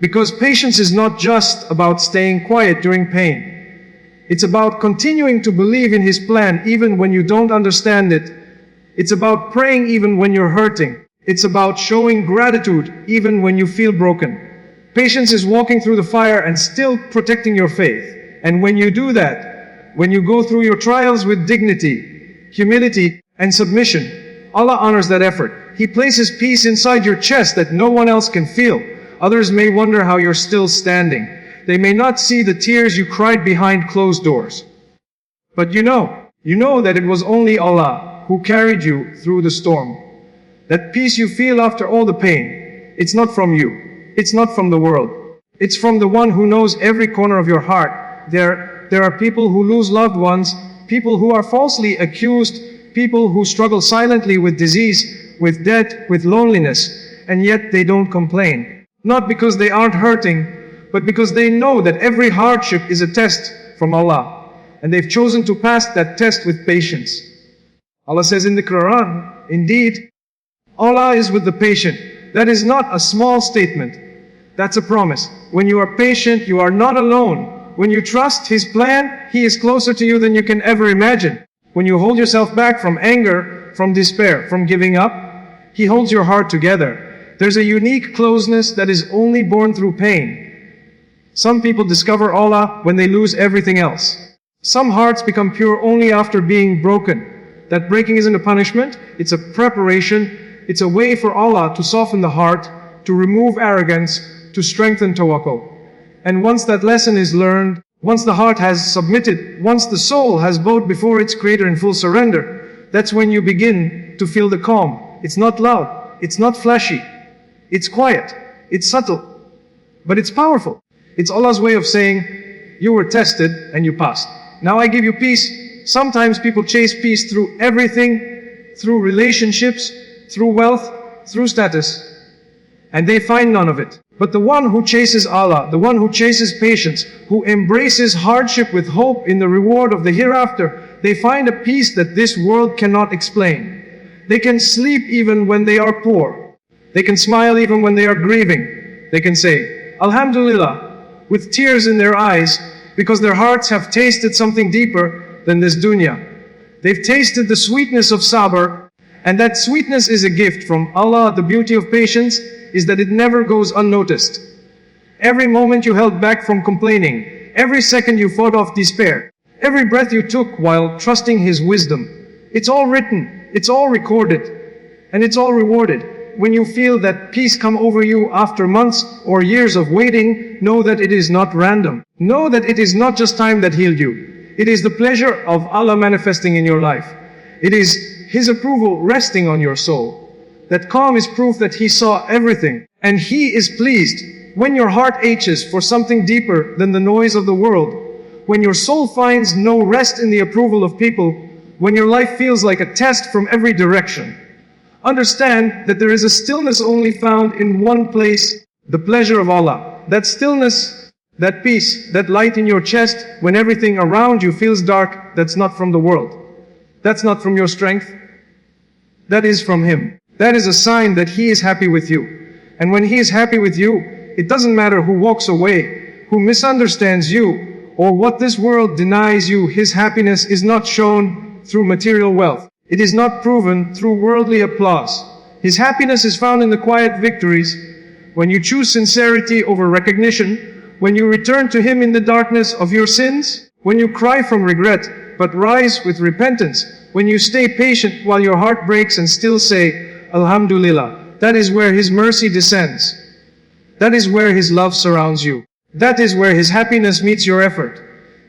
Because patience is not just about staying quiet during pain. It's about continuing to believe in His plan even when you don't understand it. It's about praying even when you're hurting. It's about showing gratitude even when you feel broken. Patience is walking through the fire and still protecting your faith. And when you do that, when you go through your trials with dignity, humility, and submission, Allah honors that effort. He places peace inside your chest that no one else can feel. Others may wonder how you're still standing. They may not see the tears you cried behind closed doors. But you know that it was only Allah who carried you through the storm. That peace you feel after all the pain, it's not from you. It's not from the world. It's from the one who knows every corner of your heart. There are people who lose loved ones, people who are falsely accused, people who struggle silently with disease, with debt, with loneliness, and yet they don't complain. Not because they aren't hurting, but because they know that every hardship is a test from Allah, and they've chosen to pass that test with patience. Allah says in the Quran, indeed, Allah is with the patient. That is not a small statement. That's a promise. When you are patient, you are not alone. When you trust His plan, He is closer to you than you can ever imagine. When you hold yourself back from anger, from despair, from giving up, He holds your heart together. There's a unique closeness that is only born through pain. Some people discover Allah when they lose everything else. Some hearts become pure only after being broken. That breaking isn't a punishment, it's a preparation. It's a way for Allah to soften the heart, to remove arrogance, to strengthen tawakkul. And once that lesson is learned, once the heart has submitted, once the soul has bowed before its Creator in full surrender, that's when you begin to feel the calm. It's not loud, it's not flashy, it's quiet, it's subtle, but it's powerful. It's Allah's way of saying, you were tested and you passed. Now I give you peace. Sometimes people chase peace through everything, through relationships, through wealth, through status, and they find none of it. But the one who chases Allah, the one who chases patience, who embraces hardship with hope in the reward of the hereafter, they find a peace that this world cannot explain. They can sleep even when they are poor. They can smile even when they are grieving. They can say, Alhamdulillah, with tears in their eyes, because their hearts have tasted something deeper than this dunya. They've tasted the sweetness of sabr, and that sweetness is a gift from Allah. The beauty of patience is that it never goes unnoticed. Every moment you held back from complaining, every second you fought off despair, every breath you took while trusting His wisdom, it's all written, it's all recorded, and it's all rewarded. When you feel that peace come over you after months or years of waiting, know that it is not random. Know that it is not just time that healed you. It is the pleasure of Allah manifesting in your life. It is His approval resting on your soul. That calm is proof that He saw everything, and He is pleased. When your heart aches for something deeper than the noise of the world, when your soul finds no rest in the approval of people, when your life feels like a test from every direction, understand that there is a stillness only found in one place, the pleasure of Allah. That stillness, that peace, that light in your chest when everything around you feels dark, that's not from the world. That's not from your strength. That is from Him. That is a sign that He is happy with you. And when He is happy with you, it doesn't matter who walks away, who misunderstands you, or what this world denies you. His happiness is not shown through material wealth. It is not proven through worldly applause. His happiness is found in the quiet victories, when you choose sincerity over recognition, when you return to Him in the darkness of your sins, when you cry from regret, but rise with repentance, when you stay patient while your heart breaks and still say, Alhamdulillah. That is where His mercy descends. That is where His love surrounds you. That is where His happiness meets your effort.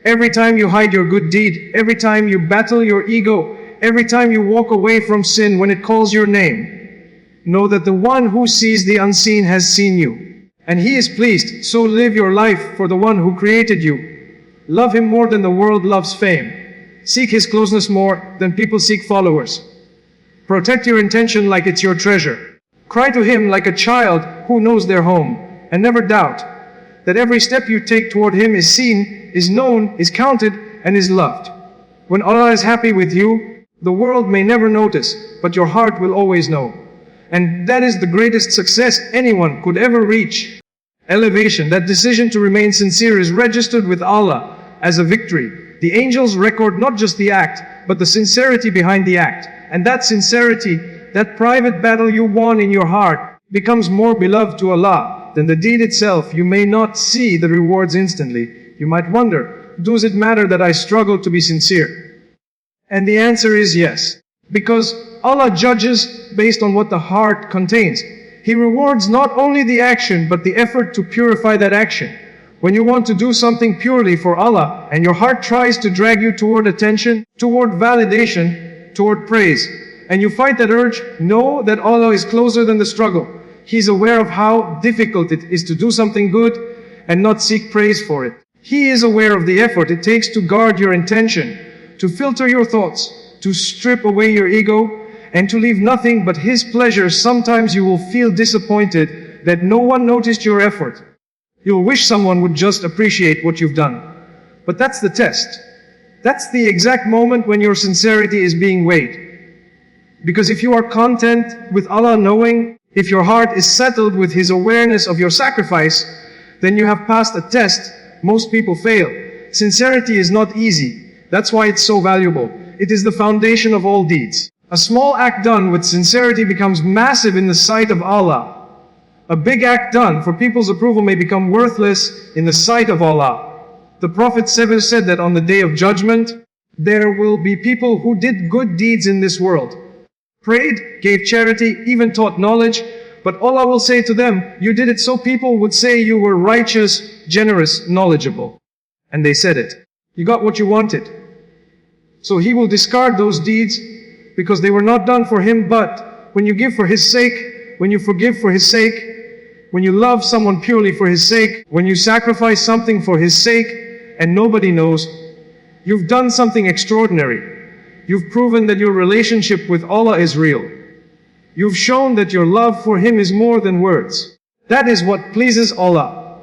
Every time you hide your good deed, every time you battle your ego, every time you walk away from sin when it calls your name, know that the one who sees the unseen has seen you, and He is pleased. So live your life for the one who created you. Love Him more than the world loves fame. Seek His closeness more than people seek followers. Protect your intention like it's your treasure. Cry to Him like a child who knows their home, and never doubt that every step you take toward Him is seen, is known, is counted, and is loved. When Allah is happy with you, the world may never notice, but your heart will always know. And that is the greatest success anyone could ever reach. elevation. That decision to remain sincere is registered with Allah as a victory. The angels record not just the act, but the sincerity behind the act. And that sincerity, that private battle you won in your heart, becomes more beloved to Allah than the deed itself. You may not see the rewards instantly. You might wonder, does it matter that I struggle to be sincere? And the answer is yes. Because Allah judges based on what the heart contains. He rewards not only the action, but the effort to purify that action. When you want to do something purely for Allah, and your heart tries to drag you toward attention, toward validation, toward praise, and you fight that urge, know that Allah is closer than the struggle. He's aware of how difficult it is to do something good and not seek praise for it. He is aware of the effort it takes to guard your intention, to filter your thoughts, to strip away your ego, and to leave nothing but His pleasure. Sometimes you will feel disappointed that no one noticed your effort. You'll wish someone would just appreciate what you've done. But that's the test. That's the exact moment when your sincerity is being weighed. Because if you are content with Allah knowing, if your heart is settled with His awareness of your sacrifice, then you have passed a test most people fail. Sincerity is not easy. That's why it's so valuable. It is the foundation of all deeds. A small act done with sincerity becomes massive in the sight of Allah. A big act done for people's approval may become worthless in the sight of Allah. The Prophet said that on the Day of Judgment, there will be people who did good deeds in this world, prayed, gave charity, even taught knowledge, but Allah will say to them, you did it so people would say you were righteous, generous, knowledgeable. And they said it. You got what you wanted. So He will discard those deeds because they were not done for Him. But when you give for His sake, when you forgive for His sake, when you love someone purely for His sake, when you sacrifice something for His sake, and nobody knows, you've done something extraordinary. You've proven that your relationship with Allah is real. You've shown that your love for Him is more than words. That is what pleases Allah.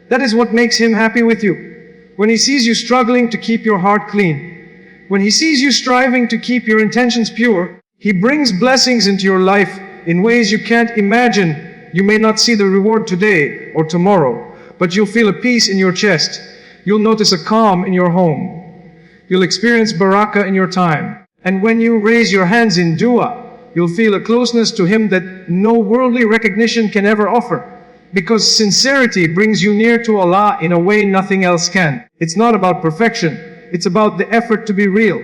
That is what makes Him happy with you. When He sees you struggling to keep your heart clean, when He sees you striving to keep your intentions pure, He brings blessings into your life in ways you can't imagine. You may not see the reward today or tomorrow, but you'll feel a peace in your chest. You'll notice a calm in your home. You'll experience barakah in your time. And when you raise your hands in dua, you'll feel a closeness to Him that no worldly recognition can ever offer. Because sincerity brings you near to Allah in a way nothing else can. It's not about perfection. It's about the effort to be real.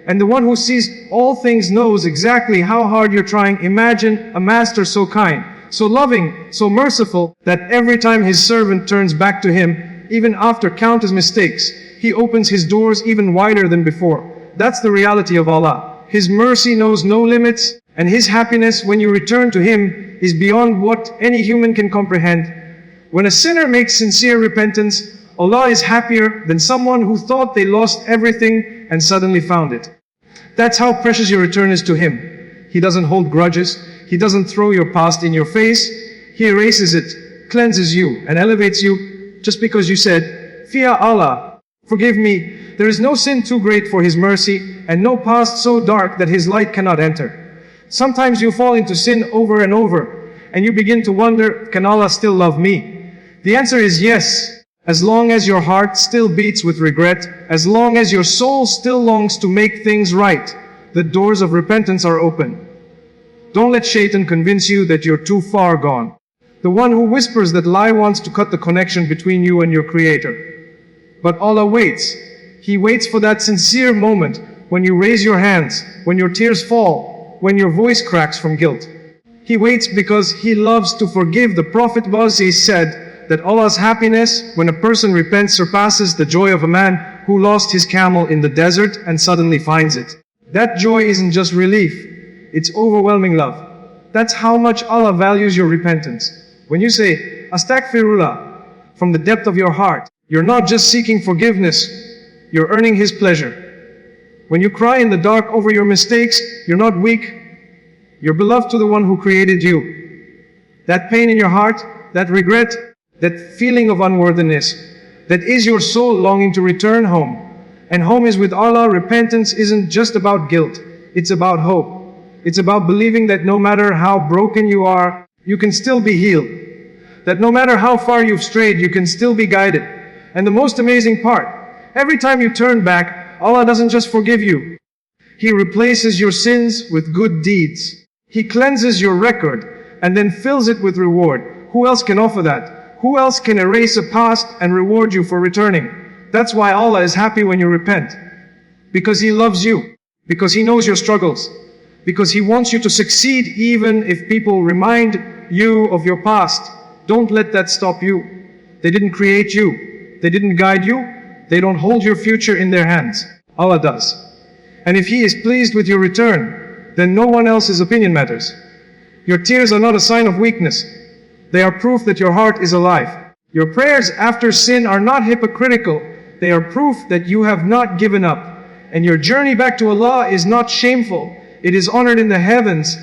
And the one who sees all things knows exactly how hard you're trying. Imagine a master so kind, so loving, so merciful, that every time his servant turns back to him, even after countless mistakes, He opens His doors even wider than before. That's the reality of Allah. His mercy knows no limits, and His happiness when you return to Him is beyond what any human can comprehend. When a sinner makes sincere repentance, Allah is happier than someone who thought they lost everything and suddenly found it. That's how precious your return is to Him. He doesn't hold grudges. He doesn't throw your past in your face. He erases it, cleanses you, and elevates you just because you said, Fear Allah, forgive me. There is no sin too great for His mercy, and no past so dark that His light cannot enter. Sometimes you fall into sin over and over, and you begin to wonder, can Allah still love me? The answer is yes. As long as your heart still beats with regret, as long as your soul still longs to make things right, the doors of repentance are open. Don't let Shaitan convince you that you're too far gone. The one who whispers that lie wants to cut the connection between you and your Creator. But Allah waits. He waits for that sincere moment when you raise your hands, when your tears fall, when your voice cracks from guilt. He waits because He loves to forgive. The Prophet said that Allah's happiness when a person repents surpasses the joy of a man who lost his camel in the desert and suddenly finds it. That joy isn't just relief, it's overwhelming love. That's how much Allah values your repentance. When you say, Astaghfirullah, from the depth of your heart, you're not just seeking forgiveness, you're earning His pleasure. When you cry in the dark over your mistakes, you're not weak, you're beloved to the one who created you. That pain in your heart, that regret, that feeling of unworthiness, that is your soul longing to return home. And home is with Allah. Repentance isn't just about guilt, it's about hope. It's about believing that no matter how broken you are, you can still be healed. that no matter how far you've strayed, you can still be guided. And the most amazing part, every time you turn back, Allah doesn't just forgive you. He replaces your sins with good deeds. He cleanses your record and then fills it with reward. Who else can offer that? Who else can erase a past and reward you for returning? That's why Allah is happy when you repent. Because He loves you. Because He knows your struggles. Because He wants you to succeed even if people remind you of your past. Don't let that stop you. They didn't create you. They didn't guide you. They don't hold your future in their hands. Allah does. And if He is pleased with your return, then no one else's opinion matters. Your tears are not a sign of weakness. They are proof that your heart is alive. Your prayers after sin are not hypocritical. They are proof that you have not given up. And your journey back to Allah is not shameful. It is honored in the heavens.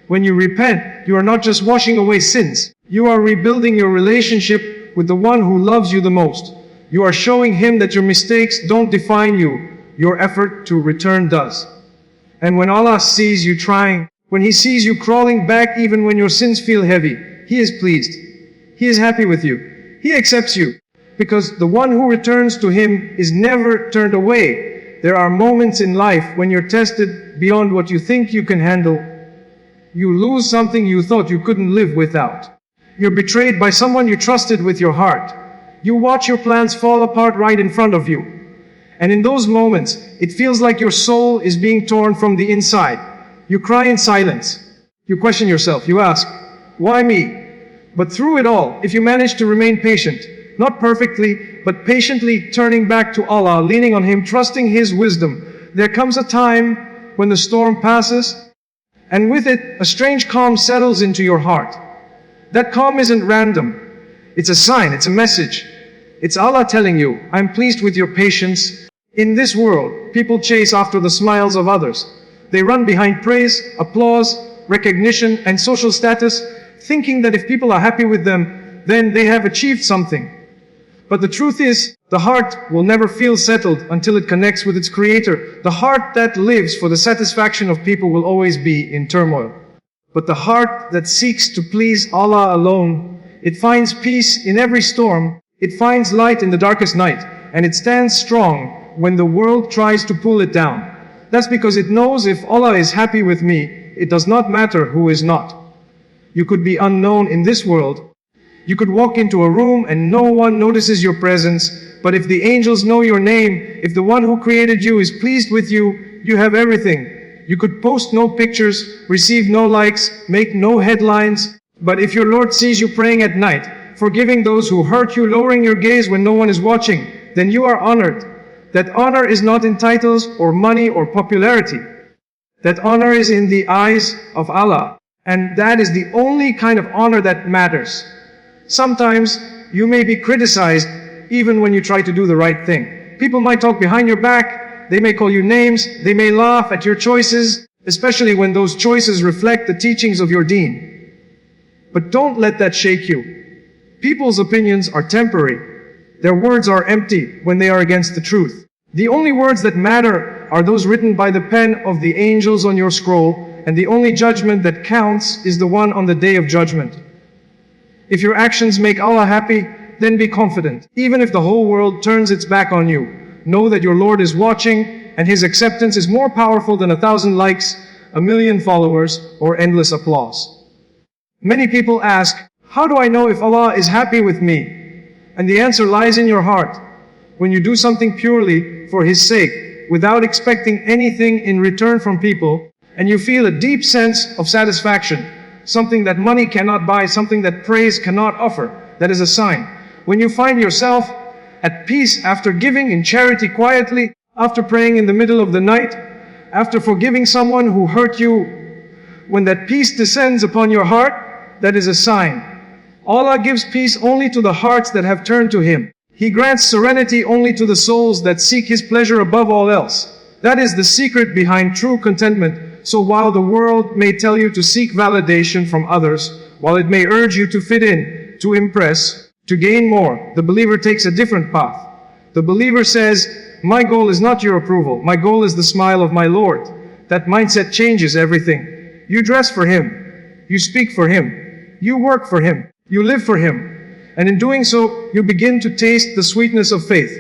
When you repent, you are not just washing away sins. You are rebuilding your relationship with the one who loves you the most. You are showing Him that your mistakes don't define you. Your effort to return does. And when Allah sees you trying, when He sees you crawling back even when your sins feel heavy, He is pleased. He is happy with you. He accepts you. Because the one who returns to Him is never turned away. There are moments in life when you're tested beyond what you think you can handle. You lose something you thought you couldn't live without. You're betrayed by someone you trusted with your heart. You watch your plans fall apart right in front of you. And in those moments, it feels like your soul is being torn from the inside. You cry in silence. You question yourself. You ask, why me? But through it all, if you manage to remain patient, not perfectly, but patiently turning back to Allah, leaning on Him, trusting His wisdom, there comes a time when the storm passes, and with it, a strange calm settles into your heart. That calm isn't random. It's a sign, it's a message. It's Allah telling you, I'm pleased with your patience. In this world, people chase after the smiles of others. They run behind praise, applause, recognition, and social status, thinking that if people are happy with them, then they have achieved something. But the truth is, the heart will never feel settled until it connects with its Creator. The heart that lives for the satisfaction of people will always be in turmoil. But the heart that seeks to please Allah alone, it finds peace in every storm, it finds light in the darkest night, and it stands strong when the world tries to pull it down. That's because it knows if Allah is happy with me, it does not matter who is not. You could be unknown in this world. You could walk into a room and no one notices your presence, but if the angels know your name, if the one who created you is pleased with you, you have everything. You could post no pictures, receive no likes, make no headlines, but if your Lord sees you praying at night, forgiving those who hurt you, lowering your gaze when no one is watching, then you are honored. That honor is not in titles or money or popularity. That honor is in the eyes of Allah. And that is the only kind of honor that matters. Sometimes you may be criticized even when you try to do the right thing. People might talk behind your back. They may call you names. They may laugh at your choices, especially when those choices reflect the teachings of your deen. But don't let that shake you. People's opinions are temporary. Their words are empty when they are against the truth. The only words that matter are those written by the pen of the angels on your scroll, and the only judgment that counts is the one on the day of judgment. If your actions make Allah happy, then be confident. Even if the whole world turns its back on you, know that your Lord is watching, and His acceptance is more powerful than 1,000 likes, 1,000,000 followers, or endless applause. Many people ask, how do I know if Allah is happy with me? And the answer lies in your heart. When you do something purely for His sake, without expecting anything in return from people, and you feel a deep sense of satisfaction, something that money cannot buy, something that praise cannot offer, that is a sign. When you find yourself at peace after giving in charity quietly, after praying in the middle of the night, after forgiving someone who hurt you, when that peace descends upon your heart, that is a sign. Allah gives peace only to the hearts that have turned to Him. He grants serenity only to the souls that seek His pleasure above all else. That is the secret behind true contentment. So while the world may tell you to seek validation from others, while it may urge you to fit in, to impress, to gain more, the believer takes a different path. The believer says, my goal is not your approval. My goal is the smile of my Lord. That mindset changes everything. You dress for Him. You speak for Him. You work for Him. You live for Him. And in doing so, you begin to taste the sweetness of faith.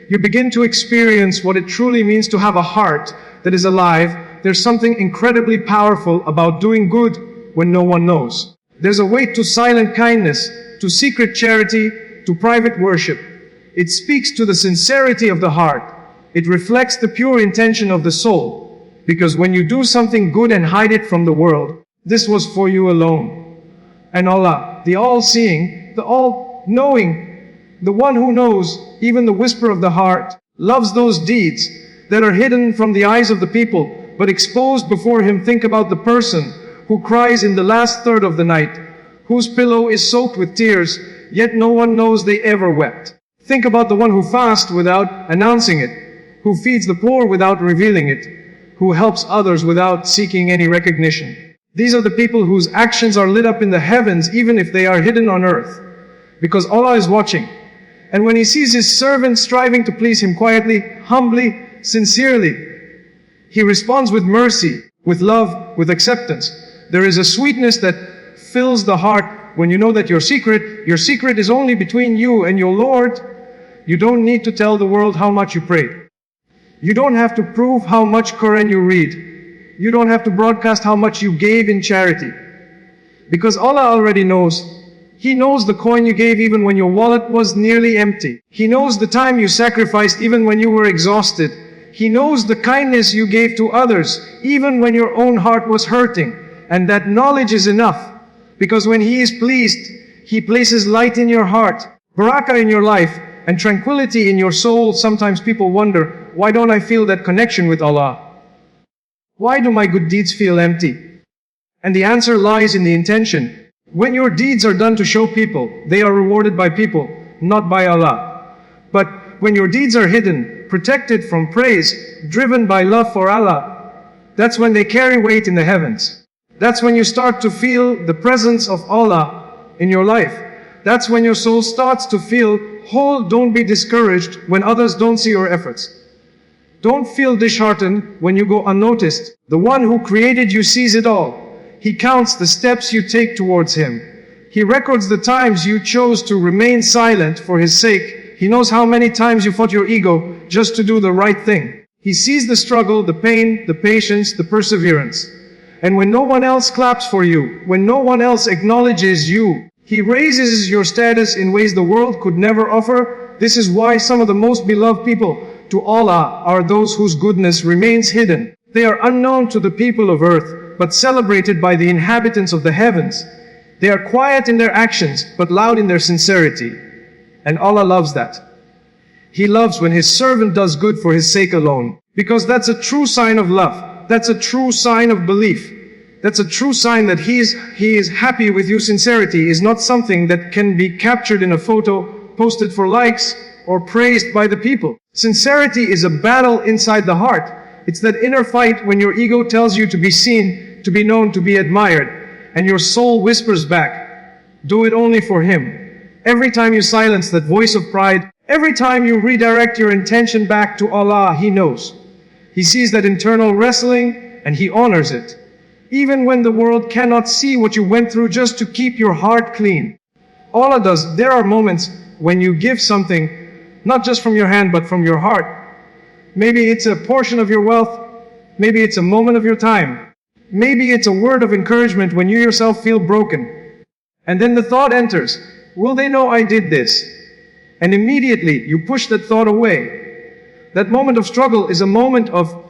You begin to experience what it truly means to have a heart that is alive. There's something incredibly powerful about doing good when no one knows. There's a weight to silent kindness, to secret charity, to private worship. It speaks to the sincerity of the heart. It reflects the pure intention of the soul. Because when you do something good and hide it from the world, this was for you alone. And Allah, the all-seeing, the all-knowing, the one who knows even the whisper of the heart, loves those deeds that are hidden from the eyes of the people, but exposed before Him. Think about the person who cries in the last third of the night, whose pillow is soaked with tears, yet no one knows they ever wept. Think about the one who fasts without announcing it, who feeds the poor without revealing it, who helps others without seeking any recognition. These are the people whose actions are lit up in the heavens even if they are hidden on earth, because Allah is watching. And when He sees His servant striving to please Him quietly, humbly, sincerely, He responds with mercy, with love, with acceptance. There is a sweetness that fills the heart when you know that your secret is only between you and your Lord. You don't need to tell the world how much you pray. You don't have to prove how much Quran you read. You don't have to broadcast how much you gave in charity. Because Allah already knows. He knows the coin you gave even when your wallet was nearly empty. He knows the time you sacrificed even when you were exhausted. He knows the kindness you gave to others even when your own heart was hurting. And that knowledge is enough. Because when He is pleased, He places light in your heart, barakah in your life, and tranquility in your soul. Sometimes people wonder, why don't I feel that connection with Allah? Why do my good deeds feel empty? And the answer lies in the intention. When your deeds are done to show people, they are rewarded by people, not by Allah. But when your deeds are hidden, protected from praise, driven by love for Allah, that's when they carry weight in the heavens. That's when you start to feel the presence of Allah in your life. That's when your soul starts to feel whole. Don't be discouraged when others don't see your efforts. Don't feel disheartened when you go unnoticed. The one who created you sees it all. He counts the steps you take towards Him. He records the times you chose to remain silent for His sake. He knows how many times you fought your ego just to do the right thing. He sees the struggle, the pain, the patience, the perseverance. And when no one else claps for you, when no one else acknowledges you, He raises your status in ways the world could never offer. This is why some of the most beloved people to Allah are those whose goodness remains hidden. They are unknown to the people of earth, but celebrated by the inhabitants of the heavens. They are quiet in their actions, but loud in their sincerity. And Allah loves that. He loves when His servant does good for His sake alone, because that's a true sign of love. That's a true sign of belief. That's a true sign that He is happy with you. Sincerity is not something that can be captured in a photo, posted for likes, or praised by the people. Sincerity is a battle inside the heart. It's that inner fight when your ego tells you to be seen, to be known, to be admired, and your soul whispers back, do it only for Him. Every time you silence that voice of pride, every time you redirect your intention back to Allah, He knows. He sees that internal wrestling, and He honors it. Even when the world cannot see what you went through just to keep your heart clean. Allah does. There are moments when you give something, not just from your hand, but from your heart. Maybe it's a portion of your wealth. Maybe it's a moment of your time. Maybe it's a word of encouragement when you yourself feel broken. And then the thought enters, will they know I did this? And immediately you push that thought away. That moment of struggle is a moment of